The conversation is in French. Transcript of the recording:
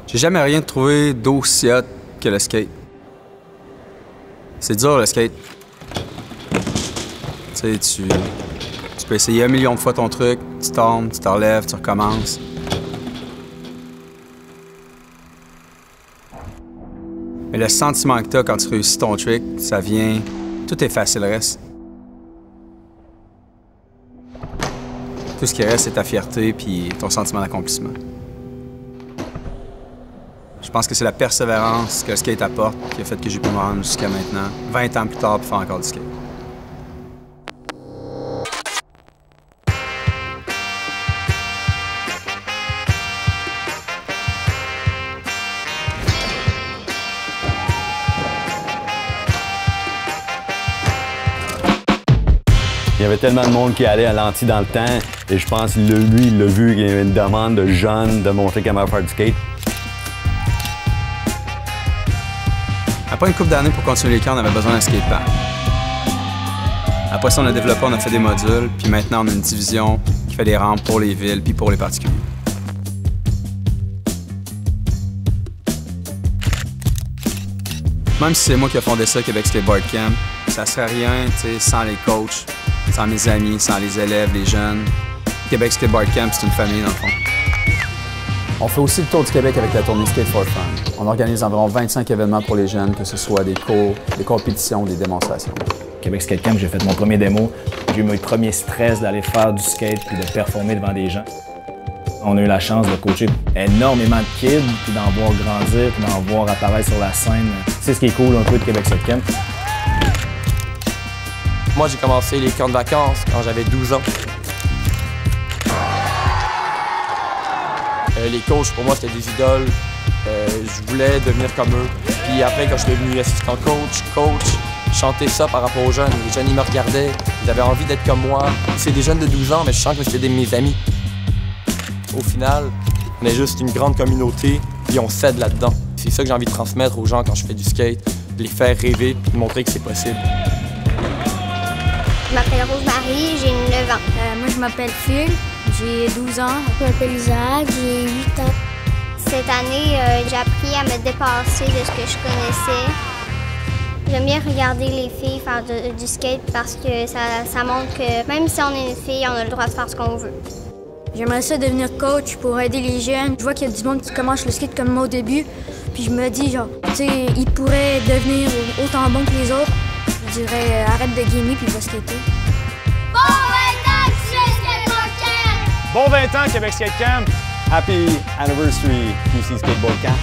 J'ai jamais rien trouvé d'aussi hot que le skate. C'est dur, le skate. Tu sais, tu peux essayer 1 million de fois ton truc, tu tombes, tu te relèves, tu recommences. Mais le sentiment que tu as quand tu réussis ton trick, ça vient... Tout est facile, le reste. Tout ce qui reste, c'est ta fierté puis ton sentiment d'accomplissement. Je pense que c'est la persévérance que le skate apporte qui a fait que j'ai pu me rendre jusqu'à maintenant, 20 ans plus tard, pour faire encore du skate. Il y avait tellement de monde qui allait à l'anti dans le temps et je pense que lui, il l'a vu qu'il y avait une demande de jeunes de montrer comment faire du skate. Après une couple d'années pour continuer les camps, on avait besoin d'un skatepark. Après ça, on a développé, on a fait des modules, puis maintenant on a une division qui fait des rampes pour les villes puis pour les particuliers. Même si c'est moi qui ai fondé ça, Québec Skateboard Camp, ça serait rien sans les coachs, sans mes amis, sans les élèves, les jeunes. Québec Skateboard Camp, c'est une famille dans le fond. On fait aussi le tour du Québec avec la tournée Skate for Fun. On organise environ 25 événements pour les jeunes, que ce soit des cours, des compétitions, des démonstrations. Québec Skate Camp, j'ai fait mon premier démo. J'ai eu mon premier stress d'aller faire du skate puis de performer devant des gens. On a eu la chance de coacher énormément de kids, puis d'en voir grandir, puis d'en voir apparaître sur la scène. C'est ce qui est cool un peu de Québec Skate Camp. Moi, j'ai commencé les camps de vacances quand j'avais 12 ans. Les coachs, pour moi, c'était des idoles. Je voulais devenir comme eux. Puis après, quand je suis devenu assistant coach, je chantais ça par rapport aux jeunes. Les jeunes, ils me regardaient, ils avaient envie d'être comme moi. C'est des jeunes de 12 ans, mais je sens que c'était mes amis. Au final, on est juste une grande communauté, puis on s'aide là-dedans. C'est ça que j'ai envie de transmettre aux gens quand je fais du skate, de les faire rêver, puis de montrer que c'est possible. Je m'appelle Rose-Marie, j'ai 9 ans. Moi, je m'appelle Phil, j'ai 12 ans. Je m'appelle Isaac, j'ai 8 ans. Cette année, j'ai appris à me dépasser de ce que je connaissais. J'aime bien regarder les filles faire du skate parce que ça montre que même si on est une fille, on a le droit de faire ce qu'on veut. J'aimerais ça devenir coach pour aider les jeunes. Je vois qu'il y a du monde qui commence le skate comme moi au début. Puis je me dis, genre, tu sais, ils pourraient devenir autant bons que les autres. Je dirais, arrête de gamer puis va skater. Bon 20 ans, QC Skateboard Camp! Bon 20 ans, Québec Skate Camp! Happy anniversary, QC Skateboard Camp!